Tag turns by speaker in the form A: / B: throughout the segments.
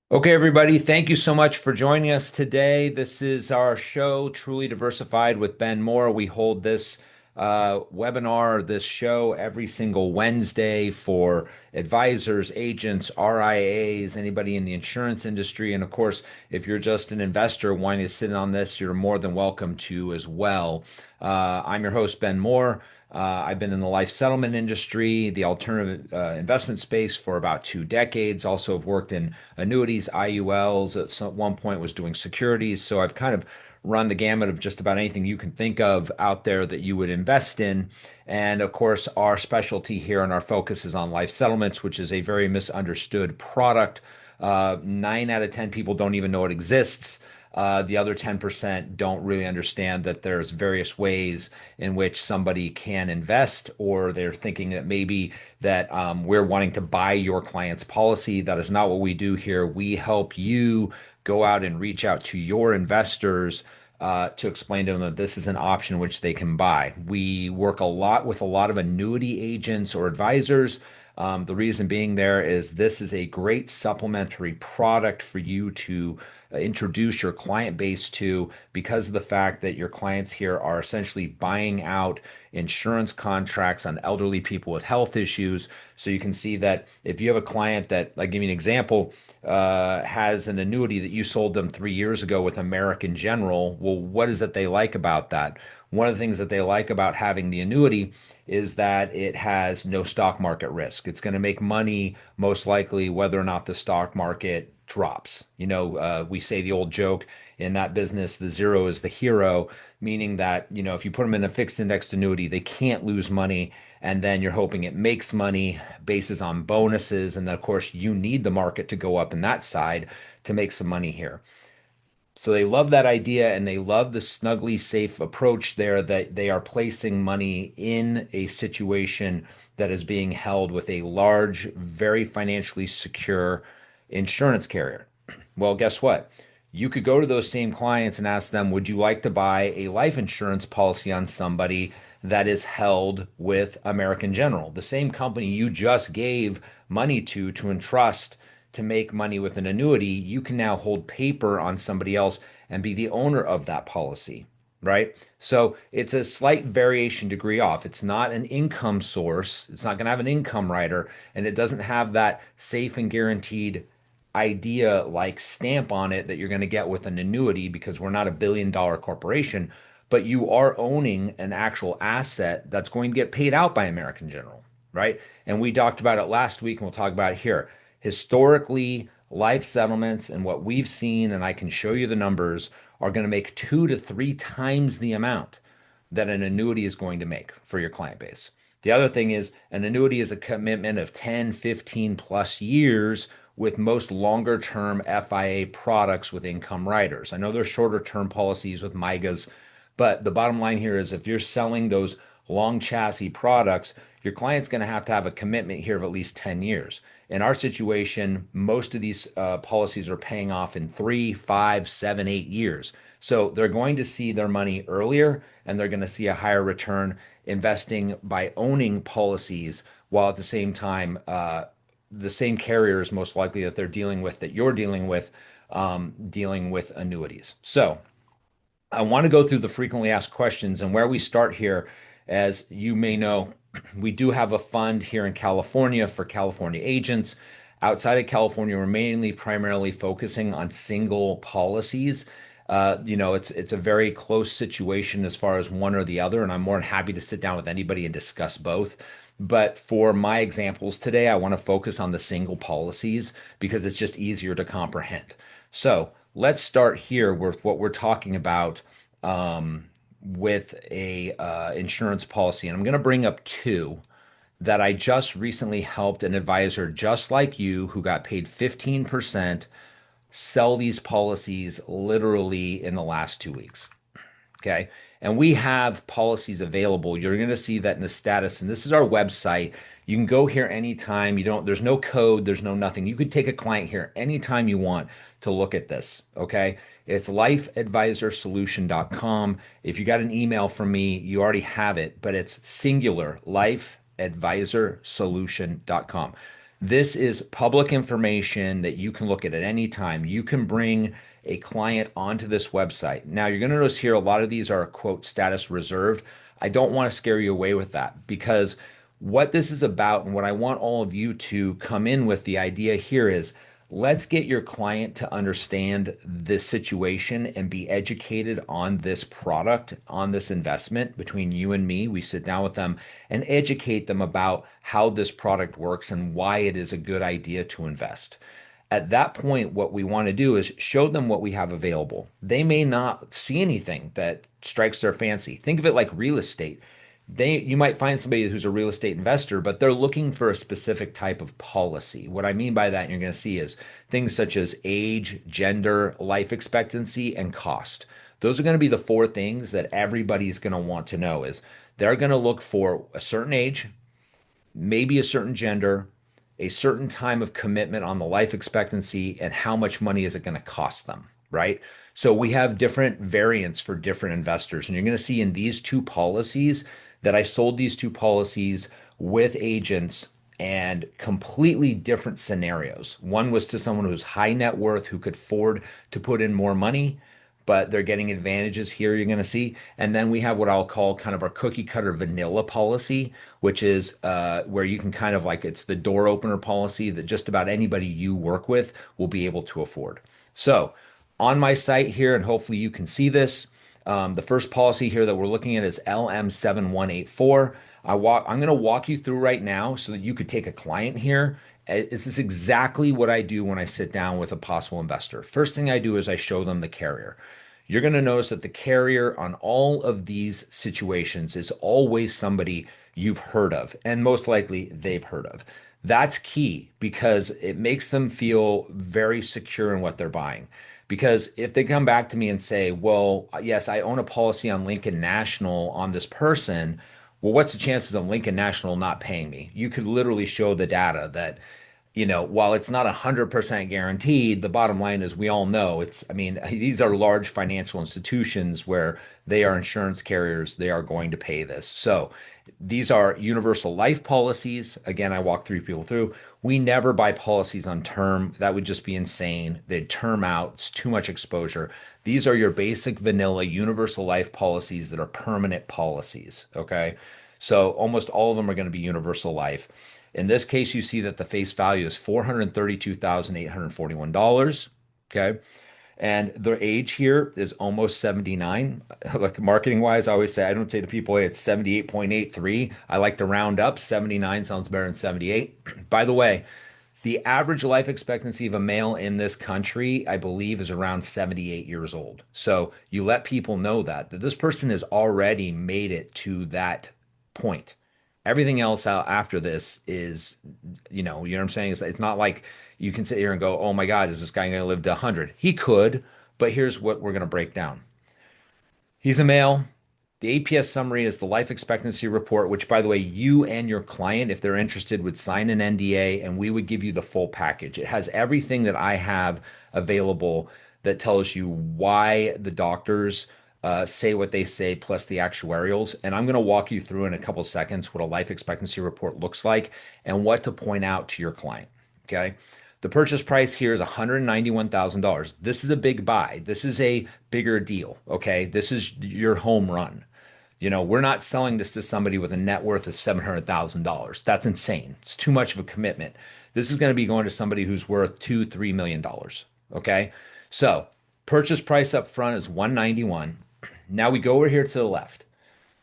A: Okay, everybody, thank you so much for joining us today. This is our show, Truly Diversified with Ben Mohr. We hold this webinar, this show every single Wednesday for advisors, agents, RIAs, anybody in the insurance industry. And of course, if you're just an investor wanting to sit in on this, you're more than welcome to as well. I'm your host, Ben Mohr. I've been in the life settlement industry, the alternative investment space for about 2 decades. Also, have worked in annuities, IULs. One point, was doing securities. So I've kind of run the gamut of just about anything you can think of out there that you would invest in. And of course, our specialty here and our focus is on life settlements, which is a very misunderstood product. 9 out of 10 people don't even know it exists. The other 10% don't really understand that there's various ways in which somebody can invest, or they're thinking that maybe that we're wanting to buy your client's policy. That is not what we do here. We help you go out and reach out to your investors to explain to them that this is an option which they can buy. We work a lot with a lot of annuity agents or advisors. The reason being there is this is a great supplementary product for you to introduce your client base to, because of the fact that your clients here are essentially buying out insurance contracts on elderly people with health issues. So you can see that if you have a client that, like, give me an example, has an annuity that you sold them 3 years ago with American General, well, what is it they like about that? One of the things that they like about having the annuity is that it has no stock market risk. It's going to make money most likely whether or not the stock market drops. We say the old joke in that business, the zero is the hero, meaning that, if you put them in a fixed indexed annuity, they can't lose money. And then you're hoping it makes money bases on bonuses. And then, of course, you need the market to go up in that side to make some money here. So they love that idea, and they love the snugly safe approach there, that they are placing money in a situation that is being held with a large, very financially secure insurance carrier. Well, guess what? You could go to those same clients and ask them, would you like to buy a life insurance policy on somebody that is held with American General, the same company you just gave money to entrust to make money with an annuity? You can now hold paper on somebody else and be the owner of that policy, right? So it's a slight variation degree off. It's not an income source. It's not going to have an income rider, and it doesn't have that safe and guaranteed idea like stamp on it that you're going to get with an annuity, because we're not a $1 billion corporation, but you are owning an actual asset that's going to get paid out by American General, right? And we talked about it last week, and we'll talk about it here. Historically, life settlements and what we've seen, and I can show you the numbers, are going to make 2 to 3 times the amount that an annuity is going to make for your client base. The other thing is, an annuity is a commitment of 10, 15 plus years, with most longer term FIA products with income riders. I know there's shorter term policies with MIGAs, but the bottom line here is, if you're selling those long chassis products, your client's going to have a commitment here of at least 10 years. In our situation, most of these policies are paying off in 3, 5, 7, 8 years. So they're going to see their money earlier, and they're going to see a higher return investing by owning policies, while at the same time, the same carriers most likely that they're dealing with, that you're dealing with annuities. So I want to go through the frequently asked questions, and where we start here, as you may know, we do have a fund here in California for California agents. Outside of California, we're mainly primarily focusing on single policies. It's a very close situation as far as one or the other, and I'm more than happy to sit down with anybody and discuss both. But for my examples today, I want to focus on the single policies because it's just easier to comprehend. So let's start here with what we're talking about, with a insurance policy. And I'm going to bring up two that I just recently helped an advisor just like you, who got paid 15%, sell these policies literally in the last 2 weeks. Okay. And we have policies available. You're going to see that in the status. And this is our website. You can go here anytime. There's no code, there's no nothing. You could take a client here anytime you want to look at this. Okay. It's lifeadvisorsolution.com. If you got an email from me, you already have it, but it's singular, lifeadvisorsolution.com. This is public information that you can look at any time. You can bring a client onto this website. Now, you're going to notice here a lot of these are quote status reserved. I don't want to scare you away with that because what this is about and what I want all of you to come in with the idea here is let's get your client to understand this situation and be educated on this product, on this investment between you and me. We sit down with them and educate them about how this product works and why it is a good idea to invest. At that point, what we want to do is show them what we have available. They may not see anything that strikes their fancy. Think of it like real estate. You might find somebody who's a real estate investor, but they're looking for a specific type of policy. What I mean by that, you're going to see is things such as age, gender, life expectancy, and cost. Those are going to be the four things that everybody's going to want to know is they're going to look for a certain age, maybe a certain gender, a certain time of commitment on the life expectancy, and how much money is it going to cost them, right? So we have different variants for different investors. And you're going to see in these two policies that I sold these two policies with agents and completely different scenarios. One was to someone who's high net worth who could afford to put in more money, but they're getting advantages here you're going to see. And then we have what I'll call kind of our cookie cutter vanilla policy, which is where you can kind of like it's the door opener policy that just about anybody you work with will be able to afford. So on my site here, and hopefully you can see this, the first policy here that we're looking at is LM7184. I'm going to walk you through right now so that you could take a client here. This is exactly what I do when I sit down with a possible investor. First thing I do is I show them the carrier. You're going to notice that the carrier on all of these situations is always somebody you've heard of, and most likely they've heard of. That's key because it makes them feel very secure in what they're buying. Because if they come back to me and say, well, yes, I own a policy on Lincoln National on this person, well, what's the chances of Lincoln National not paying me? You could literally show the data that while it's not 100% guaranteed, the bottom line is we all know I mean, these are large financial institutions where they are insurance carriers. They are going to pay this. So these are universal life policies. Again, I walk three people through. We never buy policies on term. That would just be insane. They'd term out. It's too much exposure. These are your basic vanilla universal life policies that are permanent policies. Okay. So almost all of them are going to be universal life. In this case, you see that the face value is $432,841. Okay. And their age here is almost 79. Like marketing wise, I always say, I don't say to people, hey, it's 78.83. I like to round up. 79 sounds better than 78. By the way, the average life expectancy of a male in this country, I believe, is around 78 years old. So you let people know that this person has already made it to that point. Everything else out after this is, you know what I'm saying? It's not like you can sit here and go, oh my God, is this guy going to live to 100? He could, but here's what we're going to break down. He's a male. The APS summary is the life expectancy report, which, by the way, you and your client, if they're interested, would sign an NDA and we would give you the full package. It has everything that I have available that tells you why the doctors say what they say, plus the actuarials. And I'm going to walk you through in a couple seconds what a life expectancy report looks like and what to point out to your client. Okay. The purchase price here is $191,000. This is a big buy. This is a bigger deal. Okay. This is your home run. We're not selling this to somebody with a net worth of $700,000. That's insane. It's too much of a commitment. This is going to be going to somebody who's worth $2-3 million. Okay. So purchase price up front is 191. Now we go over here to the left.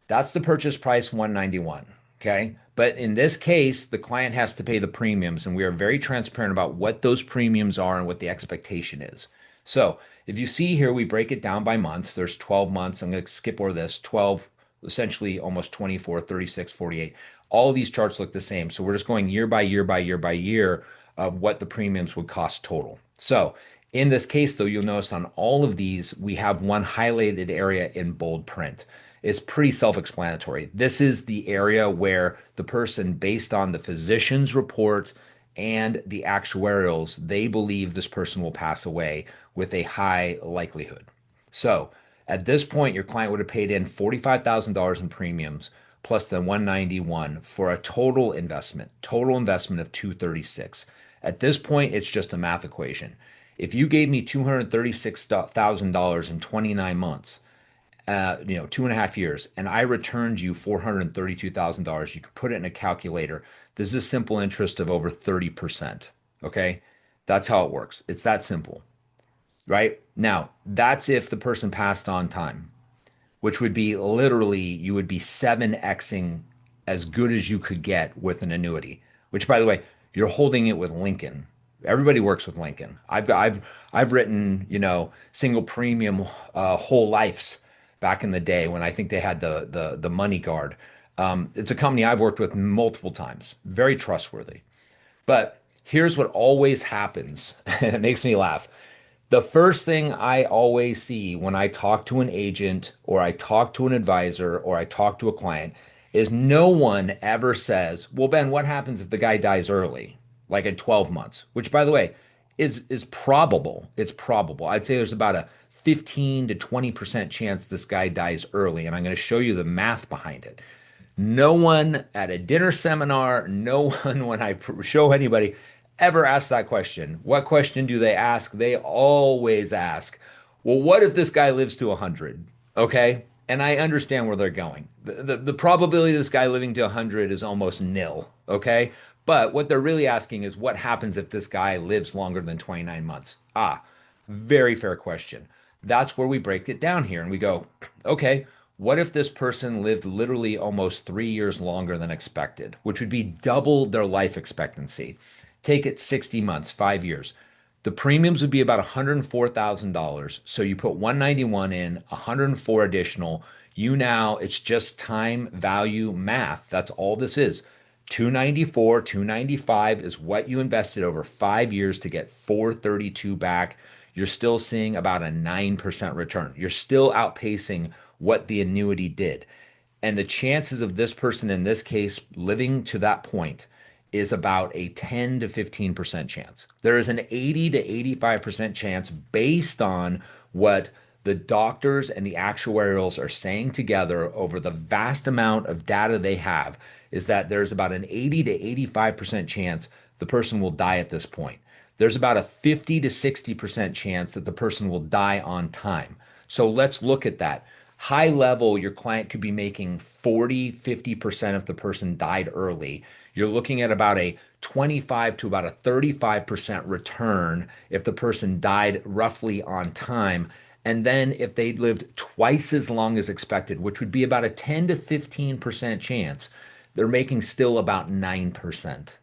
A: That's the purchase price, 191. Okay. But in this case, the client has to pay the premiums, and we are very transparent about what those premiums are and what the expectation is. So if you see here, we break it down by months. There's 12 months. I'm going to skip over this. 12, essentially almost 24, 36, 48. All of these charts look the same. So we're just going year by year by year by year of what the premiums would cost total. So in this case, though, you'll notice on all of these, we have one highlighted area in bold print. It's pretty self-explanatory. This is the area where the person, based on the physician's report and the actuarials, they believe this person will pass away with a high likelihood. So at this point, your client would have paid in $45,000 in premiums. plus the 191 for a total investment of 236. At this point, it's just a math equation. If you gave me $236,000 in 29 months, 2.5 years, and I returned you $432,000, you could put it in a calculator. This is a simple interest of over 30%. Okay. That's how it works. It's that simple, right? Now, that's if the person passed on time, which would be literally you would be 7xing as good as you could get with an annuity, which by the way, you're holding it with Lincoln. Everybody works with Lincoln. I've written, single premium whole lives back in the day when I think they had the money guard. It's a company I've worked with multiple times, very trustworthy. But here's what always happens, and it makes me laugh. The first thing I always see when I talk to an agent or I talk to an advisor or I talk to a client is no one ever says, "Well, Ben, what happens if the guy dies early, like at 12 months?" Which, by the way, is probable. It's probable. I'd say there's about a 15 to 20% chance this guy dies early, and I'm going to show you the math behind it. No one at a dinner seminar, no one when I show anybody ever ask that question. What question do they ask? They always ask, well, what if this guy lives to 100? Okay. And I understand where they're going. The probability of this guy living to 100 is almost nil. Okay. But what they're really asking is what happens if this guy lives longer than 29 months? Very fair question. That's where we break it down here and we go, okay, what if this person lived literally almost 3 years longer than expected, which would be double their life expectancy? Take it 60 months, 5 years. The premiums would be about $104,000. So you put 191 in, 104 additional. It's just time value math. That's all this is. 294, 295 is what you invested over 5 years to get 432 back. You're still seeing about a 9% return. You're still outpacing what the annuity did. And the chances of this person in this case living to that point is about a 10 to 15% chance. There is an 80 to 85% chance based on what the doctors and the actuarials are saying together over the vast amount of data they have is that there's about an 80 to 85% chance the person will die at this point. There's about a 50 to 60% chance that the person will die on time. So let's look at that. High level, your client could be making 40, 50% if the person died early. You're looking at about a 25 to about a 35% return if the person died roughly on time. And then if they lived twice as long as expected, which would be about a 10 to 15% chance, they're making still about 9%.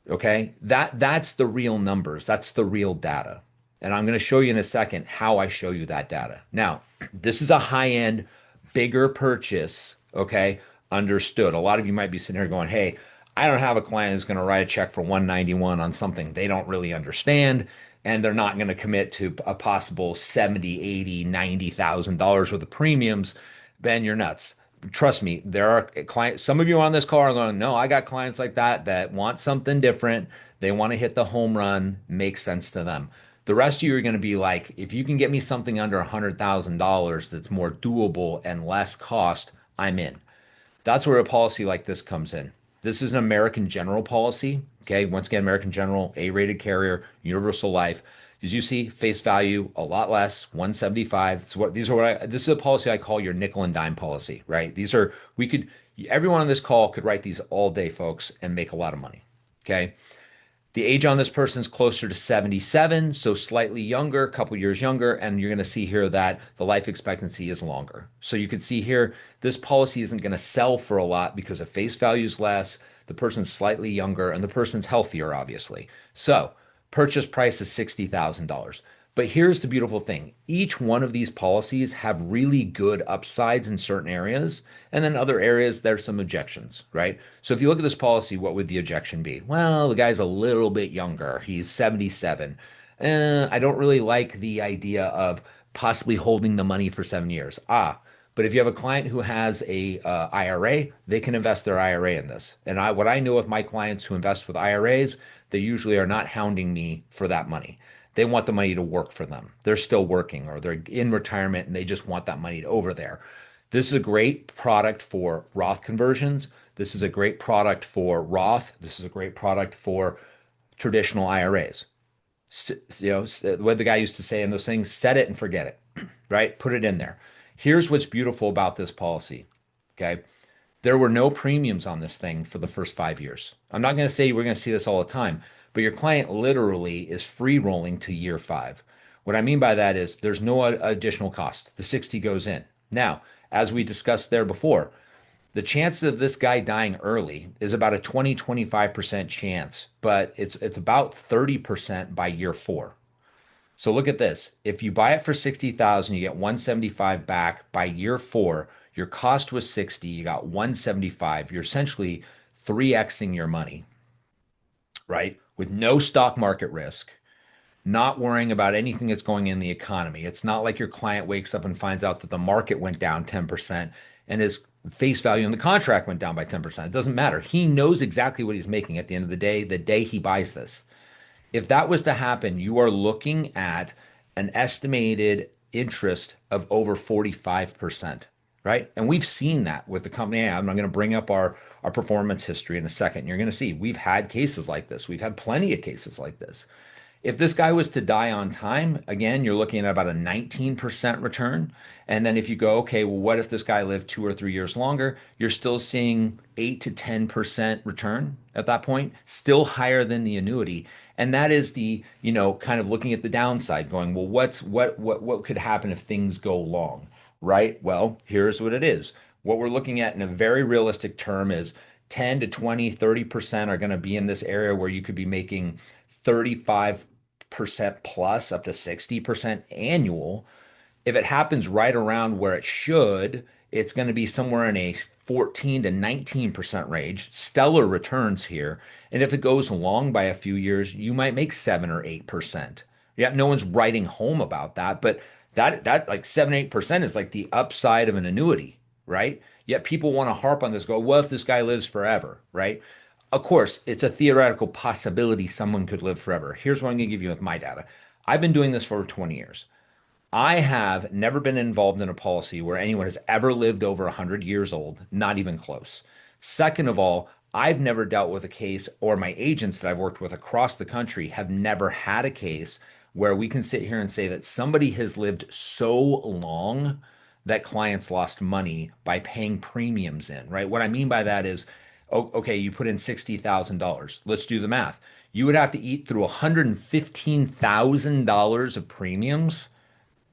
A: Okay? That's the real numbers. That's the real data. And I'm going to show you in a second how I show you that data. Now, this is a high-end, bigger purchase, okay? Understood. A lot of you might be sitting here going, hey, I don't have a client who's going to write a check for 191 on something they don't really understand, and they're not going to commit to a possible 70, 80, $90,000 worth of premiums. Ben, you're nuts. Trust me, there are clients, some of you on this call are going, no, I got clients like that want something different. They want to hit the home run, makes sense to them. The rest of you are going to be like, if you can get me something under $100,000 that's more doable and less cost, I'm in. That's where a policy like this comes in. This is an American General policy. Okay. Once again, American General, A-rated carrier, universal life. As you see, face value, a lot less, 175. This is a policy I call your nickel and dime policy, right? Everyone on this call could write these all day, folks, and make a lot of money. Okay. The age on this person is closer to 77, so slightly younger, a couple years younger, and you're going to see here that the life expectancy is longer. So you can see here, this policy isn't going to sell for a lot because the face value is less, the person's slightly younger, and the person's healthier, obviously. So purchase price is $60,000. But here's the beautiful thing. Each one of these policies have really good upsides in certain areas. And then other areas, there's some objections, right? So if you look at this policy, what would the objection be? Well, the guy's a little bit younger. He's 77. I don't really like the idea of possibly holding the money for 7 years. But if you have a client who has a IRA, they can invest their IRA in this. And what I know with my clients who invest with IRAs, they usually are not hounding me for that money. They want the money to work for them. They're still working or they're in retirement and they just want that money over there. This is a great product for Roth conversions. This is a great product for Roth. This is a great product for traditional IRAs. What the guy used to say in those things, set it and forget it, right? Put it in there. Here's what's beautiful about this policy. Okay. There were no premiums on this thing for the first 5 years. I'm not going to say we're going to see this all the time, but your client literally is free rolling to year five. What I mean by that is there's no additional cost. The 60 goes in. Now, as we discussed there before, the chances of this guy dying early is about a 20-25% chance, but it's about 30% by year four. So look at this. If you buy it for 60,000, you get 175 back by year four. Your cost was 60, you got 175. You're essentially 3xing your money, right? With no stock market risk, not worrying about anything that's going in the economy. It's not like your client wakes up and finds out that the market went down 10% and his face value in the contract went down by 10%. It doesn't matter. He knows exactly what he's making at the end of the day he buys this. If that was to happen, you are looking at an estimated interest of over 45%, right? And we've seen that with the company. I'm going to bring up our performance history in a second. You're going to see we've had cases like this. We've had plenty of cases like this. If this guy was to die on time, again, you're looking at about a 19% return. And then if you go, okay, well, what if this guy lived 2 or 3 years longer? You're still seeing 8 to 10% return at that point, still higher than the annuity. And that is the, kind of looking at the downside, going, well, what could happen if things go long, right? Well, here's what it is. What we're looking at in a very realistic term is 10 to 20, 30% are going to be in this area where you could be making 35% plus up to 60% annual. If it happens right around where it should, it's going to be somewhere in a 14 to 19% range. Stellar returns here. And if it goes long by a few years, you might make 7 or 8%. Yeah, no one's writing home about that, but that like 7, 8% is like the upside of an annuity, right? Yet people want to harp on this, go, well, if this guy lives forever, right? Of course, it's a theoretical possibility someone could live forever. Here's what I'm going to give you with my data. I've been doing this for 20 years. I have never been involved in a policy where anyone has ever lived over 100 years old, not even close. Second of all, I've never dealt with a case, or my agents that I've worked with across the country have never had a case where we can sit here and say that somebody has lived so long that clients lost money by paying premiums in, right? What I mean by that is, okay, you put in $60,000. Let's do the math. You would have to eat through $115,000 of premiums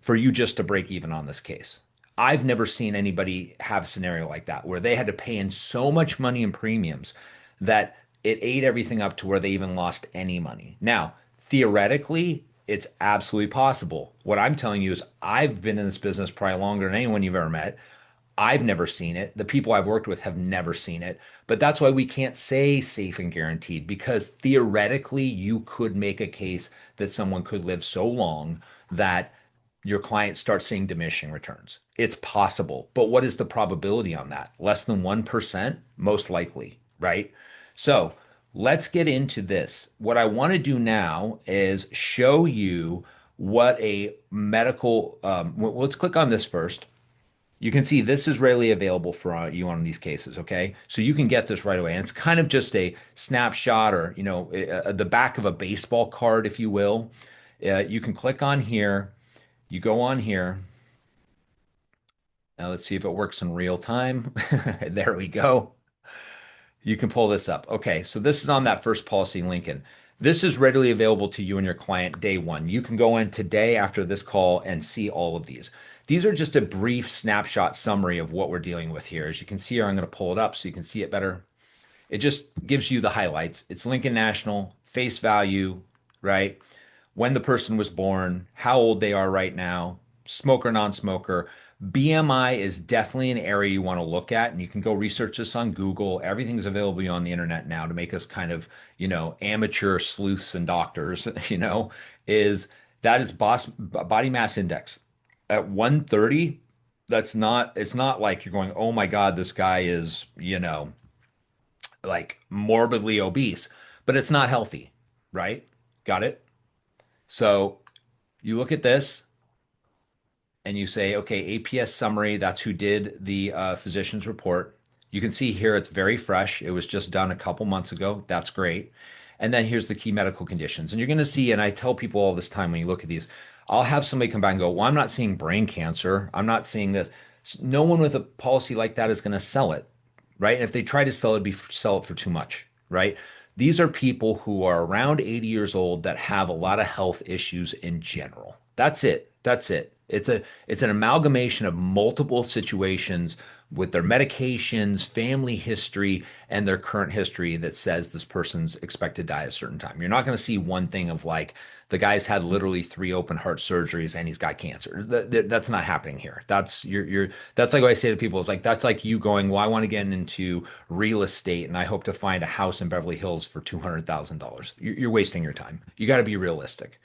A: for you just to break even on this case. I've never seen anybody have a scenario like that where they had to pay in so much money in premiums that it ate everything up to where they even lost any money. Now, theoretically, it's absolutely possible. What I'm telling you is I've been in this business probably longer than anyone you've ever met. I've never seen it. The people I've worked with have never seen it. But that's why we can't say safe and guaranteed, because theoretically, you could make a case that someone could live so long that your client starts seeing diminishing returns. It's possible. But what is the probability on that? Less than 1%? Most likely, right? So let's get into this. What I want to do now is show you what a medical, let's click on this first. You can see this is readily available for you on these cases, okay? So you can get this right away. And it's kind of just a snapshot, or, the back of a baseball card, if you will. You can click on here. You go on here. Now let's see if it works in real time. There we go. You can pull this up. Okay, so this is on that first policy, Lincoln. This is readily available to you and your client day one. You can go in today after this call and see all of these. These are just a brief snapshot summary of what we're dealing with here. As you can see here, I'm going to pull it up so you can see it better. It just gives you the highlights. It's Lincoln National, face value, right? When the person was born, how old they are right now, smoker, non-smoker. BMI is definitely an area you want to look at, and you can go research this on Google. Everything's available on the internet now to make us kind of, amateur sleuths and doctors, is that is body mass index. At 130, it's not like you're going, oh my God, this guy is, like morbidly obese, but it's not healthy, right? Got it? So you look at this and you say, okay, APS summary, that's who did the physician's report. You can see here it's very fresh. It was just done a couple months ago. That's great. And then here's the key medical conditions. And you're going to see, and I tell people all this time when you look at these, I'll have somebody come back and go, well, I'm not seeing brain cancer. I'm not seeing this. No one with a policy like that is going to sell it, right? And if they try to sell it, sell it for too much, right? These are people who are around 80 years old that have a lot of health issues in general. That's it. That's it. It's an amalgamation of multiple situations with their medications, family history, and their current history that says this person's expected to die at a certain time. You're not going to see one thing of like the guy's had literally 3 open heart surgeries and he's got cancer. That's not happening here. That's like what I say to people. It's like that's like you going, well, I want to get into real estate and I hope to find a house in Beverly Hills for $200,000. You're wasting your time. You got to be realistic.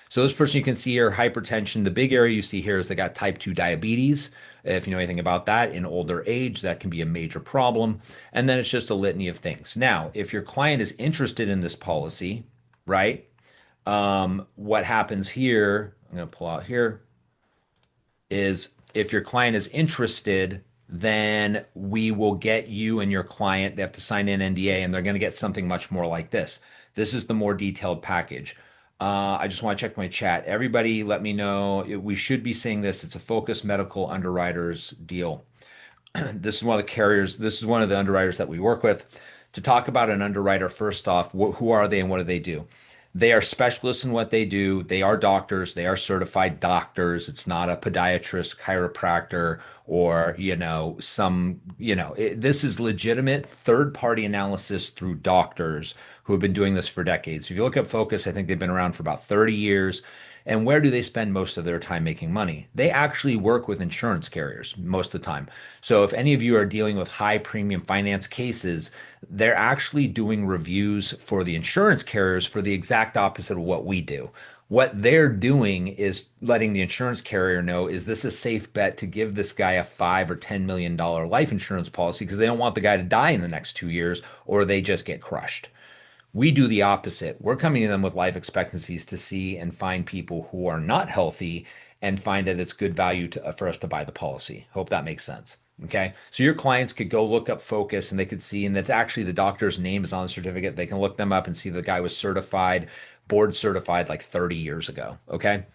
A: So this person you can see here, hypertension. The big area you see here is they got type 2 diabetes. If you know anything about that, in older age, that can be a major problem. And then it's just a litany of things. Now, if your client is interested in this policy, right? What happens here, I'm going to pull out here, is if your client is interested, then we will get you and your client, they have to sign an NDA and they're going to get something much more like this. This is the more detailed package. I just want to check my chat. Everybody, let me know. We should be seeing this. It's a Focus Medical Underwriters deal. This is one of the carriers. This is one of the underwriters that we work with. To talk about an underwriter, first off, who are they and what do they do? They are specialists in what they do. They are doctors. They are certified doctors. It's not a podiatrist, chiropractor, or, this is legitimate third-party analysis through doctors who have been doing this for decades. If you look at Focus, I think they've been around for about 30 years. And where do they spend most of their time making money? They actually work with insurance carriers most of the time. So if any of you are dealing with high premium finance cases, they're actually doing reviews for the insurance carriers for the exact opposite of what we do. What they're doing is letting the insurance carrier know, is this a safe bet to give this guy a $5 or $10 million life insurance policy because they don't want the guy to die in the next 2 years or they just get crushed. We do the opposite. We're coming to them with life expectancies to see and find people who are not healthy and find that it's good value for us to buy the policy. Hope that makes sense. Okay. So your clients could go look up Focus and they could see, and that's actually the doctor's name is on the certificate. They can look them up and see the guy was certified, board certified like 30 years ago. Okay.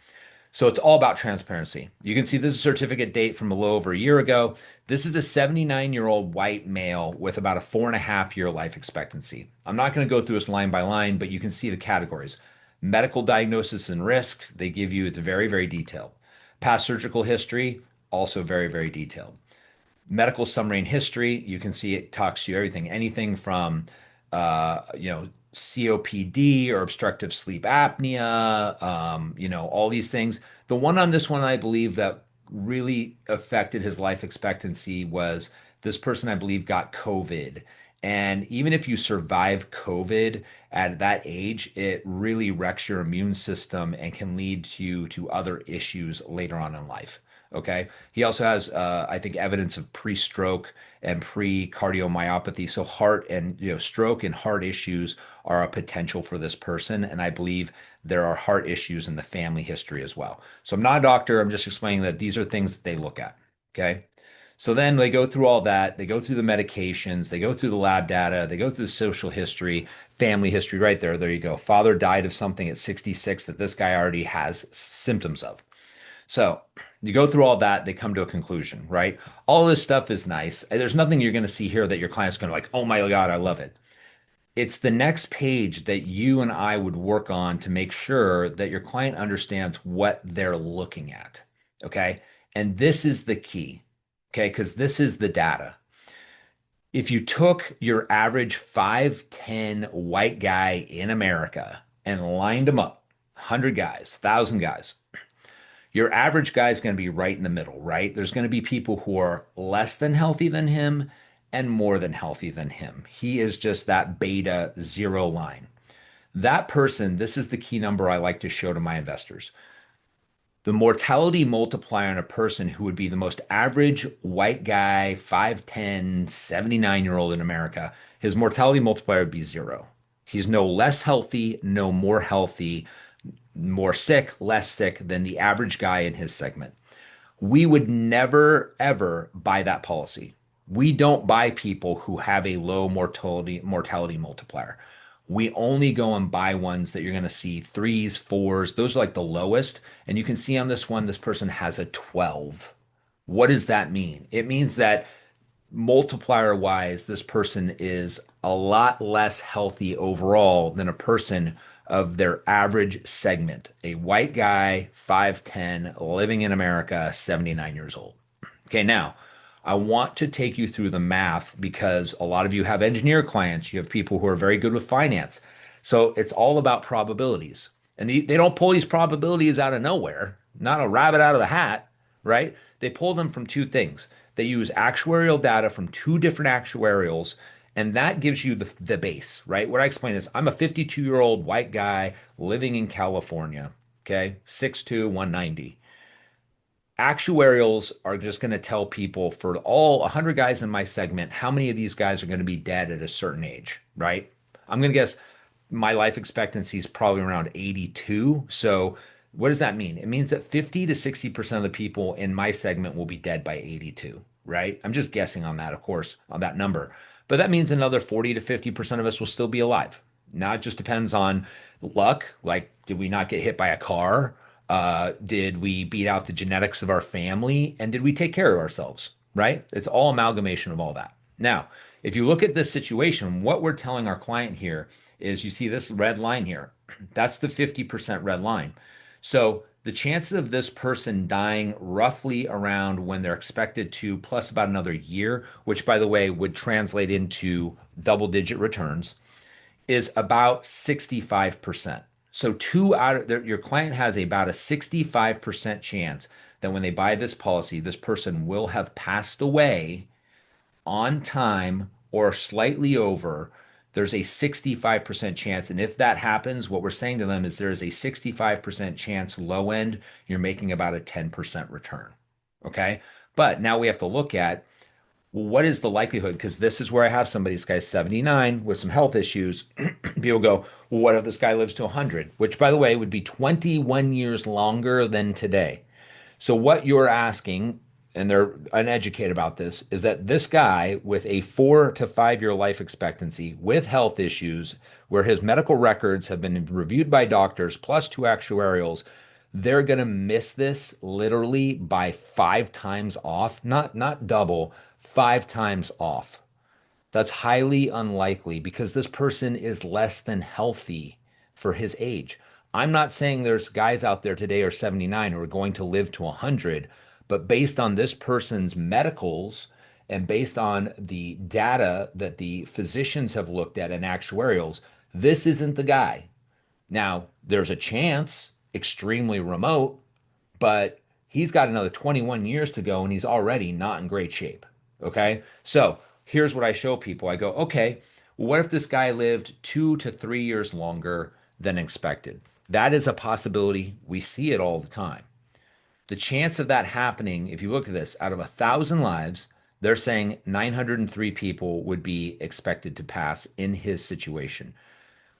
A: So it's all about transparency. You can see this is a certificate date from a little over a year ago. This is a 79-year-old white male with about a 4.5-year life expectancy. I'm not going to go through this line by line, but you can see the categories. Medical diagnosis and risk, they give you, it's very, very detailed. Past surgical history, also very, very detailed. Medical summary and history, you can see it talks to you everything, anything from, COPD or obstructive sleep apnea, all these things. The one on this one, I believe, that really affected his life expectancy was this person, I believe, got COVID. And even if you survive COVID at that age, it really wrecks your immune system and can lead you to other issues later on in life. Okay. He also has, I think, evidence of pre-stroke and pre-cardiomyopathy. So heart and, stroke and heart issues are a potential for this person. And I believe there are heart issues in the family history as well. So I'm not a doctor. I'm just explaining that these are things that they look at. Okay. So then they go through all that. They go through the medications. They go through the lab data. They go through the social history, family history right there. There you go. Father died of something at 66 that this guy already has symptoms of. So you go through all that, they come to a conclusion, right? All this stuff is nice. There's nothing you're going to see here that your client's going to like, oh my God, I love it. It's the next page that you and I would work on to make sure that your client understands what they're looking at. Okay. And this is the key. Okay. Because this is the data. If you took your average 5'10" white guy in America and lined them up, 100 guys, 1,000 guys, your average guy is going to be right in the middle, right? There's going to be people who are less than healthy than him and more than healthy than him. He is just that beta zero line. That person, this is the key number I like to show to my investors. The mortality multiplier on a person who would be the most average white guy, 5'10", 79-year-old in America, his mortality multiplier would be 0. He's no less healthy, no more healthy, more sick, less sick than the average guy in his segment. We would never, ever buy that policy. We don't buy people who have a low mortality multiplier. We only go and buy ones that you're going to see threes, fours. Those are like the lowest. And you can see on this one, this person has a 12. What does that mean? It means that multiplier wise, this person is a lot less healthy overall than a person of their average segment. A white guy, 5'10, living in America, 79 years old. Okay, now I want to take you through the math because a lot of you have engineer clients, you have people who are very good with finance. So it's all about probabilities. And they don't pull these probabilities out of nowhere, not a rabbit out of the hat, right? They pull them from two things. They use actuarial data from two different actuarials, and that gives you the base, right? What I explain is I'm a 52-year-old white guy living in California, okay, 6'2", 190. Actuarials are just going to tell people for all 100 guys in my segment, how many of these guys are going to be dead at a certain age, right? I'm going to guess my life expectancy is probably around 82. So what does that mean? It means that 50 to 60% of the people in my segment will be dead by 82, right? I'm just guessing on that, of course, on that number. But that means another 40 to 50% of us will still be alive. Now it just depends on luck. Like, did we not get hit by a car? Did we beat out the genetics of our family? And did we take care of ourselves? Right? It's all amalgamation of all that. Now, if you look at this situation, what we're telling our client here is you see this red line here. That's the 50% red line. So the chances of this person dying roughly around when they're expected to, plus about another year, which by the way would translate into double digit returns, is about 65%. So your client has about a 65% chance that when they buy this policy, this person will have passed away on time or slightly over. There's a 65% chance. And if that happens, what we're saying to them is there's a 65% chance low end, you're making about a 10% return. Okay. But now we have to look at, well, what is the likelihood? Because this is where I have somebody, this guy's 79 with some health issues. People go, well, what if this guy lives to 100? Which, by the way, would be 21 years longer than today. So what you're asking, and they're uneducated about this, is that this guy with a 4 to 5 year life expectancy with health issues, where his medical records have been reviewed by doctors plus two actuarials, they're going to miss this literally by 5 times off, not double, 5 times off. That's highly unlikely because this person is less than healthy for his age. I'm not saying there's guys out there today are 79 who are going to live to 100, but based on this person's medicals and based on the data that the physicians have looked at and actuarials, this isn't the guy. Now, there's a chance, extremely remote, but he's got another 21 years to go and he's already not in great shape. Okay. So here's what I show people. I go, okay, what if this guy lived 2 to 3 years longer than expected? That is a possibility. We see it all the time. The chance of that happening, if you look at this, out of 1,000 lives, they're saying 903 people would be expected to pass in his situation.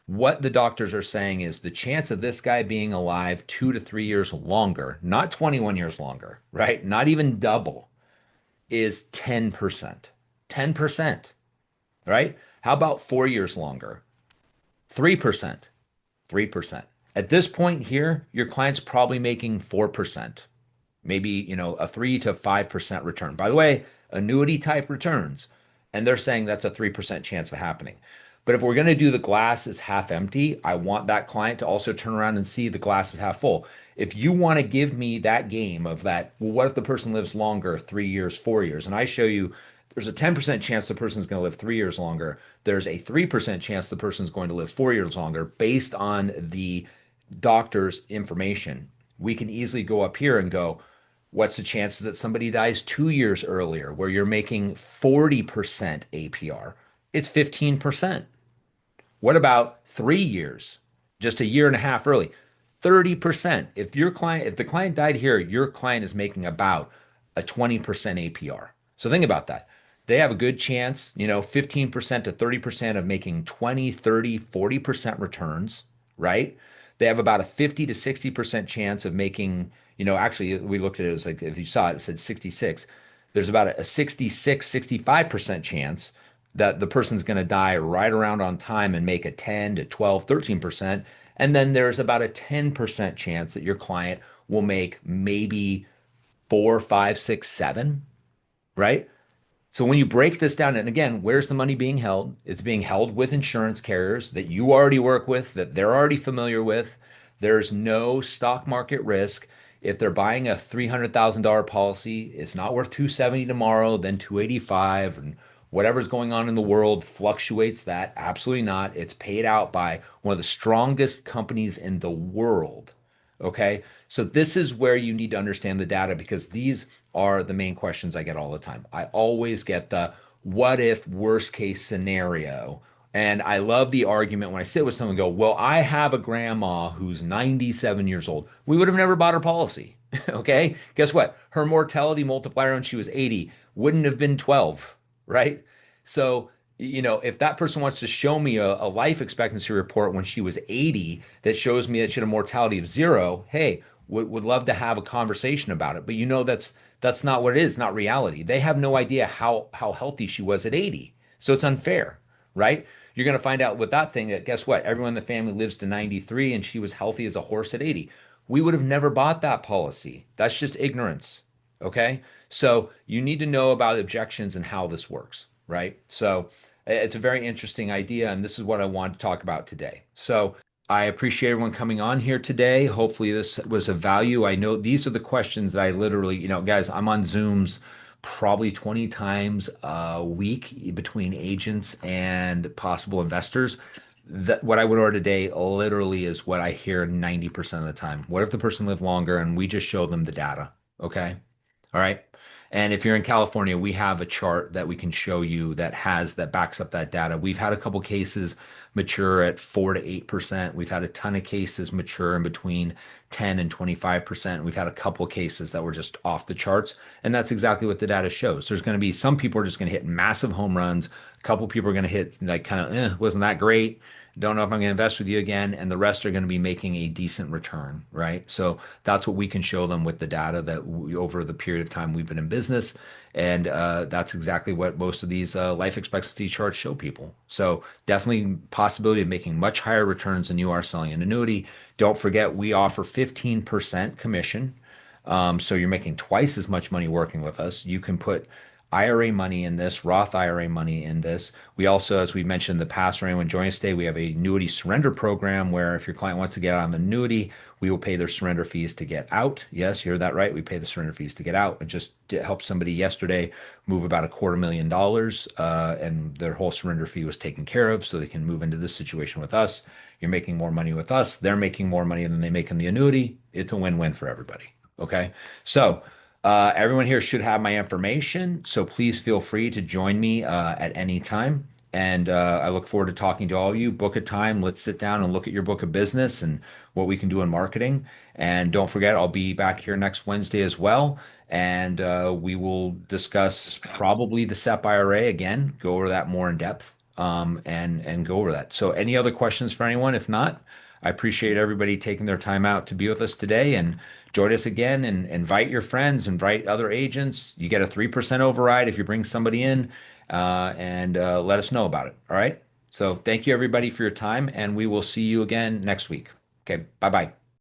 A: What the doctors are saying is the chance of this guy being alive 2 to 3 years longer, not 21 years longer, right? Not even double, is 10%. 10%, right? How about 4 years longer? 3%. 3%. At this point here, your client's probably making 4%, maybe, a 3 to 5% return. By the way, annuity type returns. And they're saying that's a 3% chance of happening. But if we're going to do the glass is half empty, I want that client to also turn around and see the glass is half full. If you want to give me that game of that, well, what if the person lives longer, 3 years, 4 years? And I show you there's a 10% chance the person's going to live 3 years longer. There's a 3% chance the person's going to live 4 years longer based on the doctor's information. We can easily go up here and go, what's the chances that somebody dies 2 years earlier where you're making 40% APR? It's 15%. What about 3 years, just a year and a half early? 30%. If the client died here, your client is making about a 20% APR. So think about that. They have a good chance, 15% to 30% of making 20, 30, 40% returns, right? They have about a 50 to 60% chance of making, Actually, we looked at it, it was like, if you saw it, it said 66. There's about a 66, 65% chance that the person's going to die right around on time and make a 10 to 12, 13%. And then there's about a 10% chance that your client will make maybe four, five, six, seven, right? So when you break this down, and again, where's the money being held? It's being held with insurance carriers that you already work with, that they're already familiar with. There's no stock market risk. If they're buying a $300,000 policy, it's not worth 270 tomorrow, then 285, and whatever's going on in the world fluctuates that. Absolutely not. It's paid out by one of the strongest companies in the world. Okay. So this is where you need to understand the data because these are the main questions I get all the time. I always get the what if worst case scenario. And I love the argument when I sit with someone and go, well, I have a grandma who's 97 years old. We would have never bought her policy. Okay. Guess what? Her mortality multiplier when she was 80 wouldn't have been 12, right? So, if that person wants to show me a life expectancy report when she was 80 that shows me that she had a mortality of zero, hey, would love to have a conversation about it. But that's not what it is, not reality. They have no idea how healthy she was at 80. So it's unfair, right? You're going to find out with that thing that guess what? Everyone in the family lives to 93 and she was healthy as a horse at 80. We would have never bought that policy. That's just ignorance. Okay. So you need to know about objections and how this works, right? So it's a very interesting idea, and this is what I wanted to talk about today. So I appreciate everyone coming on here today. Hopefully, this was of value. I know these are the questions that I literally, guys, I'm on Zooms probably 20 times a week between agents and possible investors. That what I would order today literally is what I hear 90% of the time. What if the person lived longer and we just show them the data? Okay. All right. And if you're in California, we have a chart that we can show you that backs up that data. We've had a couple cases mature at 4 to 8%. We've had a ton of cases mature in between 10 and 25%. We've had a couple cases that were just off the charts. And that's exactly what the data shows. There's going to be some people are just going to hit massive home runs. A couple people are going to hit like kind of, wasn't that great? Don't know if I'm going to invest with you again. And the rest are going to be making a decent return, right? So that's what we can show them with the data that over the period of time we've been in business. And that's exactly what most of these life expectancy charts show people. So definitely possibility of making much higher returns than you are selling an annuity. Don't forget, we offer 15% commission. So you're making twice as much money working with us. You can put IRA money in this, Roth IRA money in this. We also, as we mentioned in the past, for anyone joining us today, we have a annuity surrender program where if your client wants to get out of an annuity, we will pay their surrender fees to get out. Yes, you heard that right. We pay the surrender fees to get out. It just helped somebody yesterday move about $250,000, and their whole surrender fee was taken care of, so they can move into this situation with us. You're making more money with us. They're making more money than they make in the annuity. It's a win-win for everybody. Okay, so. Everyone here should have my information, so please feel free to join me at any time. And I look forward to talking to all of you. Book a time. Let's sit down and look at your book of business and what we can do in marketing. And don't forget, I'll be back here next Wednesday as well. And we will discuss probably the SEP IRA again, go over that more in depth and go over that. So any other questions for anyone? If not, I appreciate everybody taking their time out to be with us today and join us again and invite your friends, invite other agents. You get a 3% override if you bring somebody in and let us know about it. All right. So thank you everybody for your time and we will see you again next week. Okay. Bye-bye.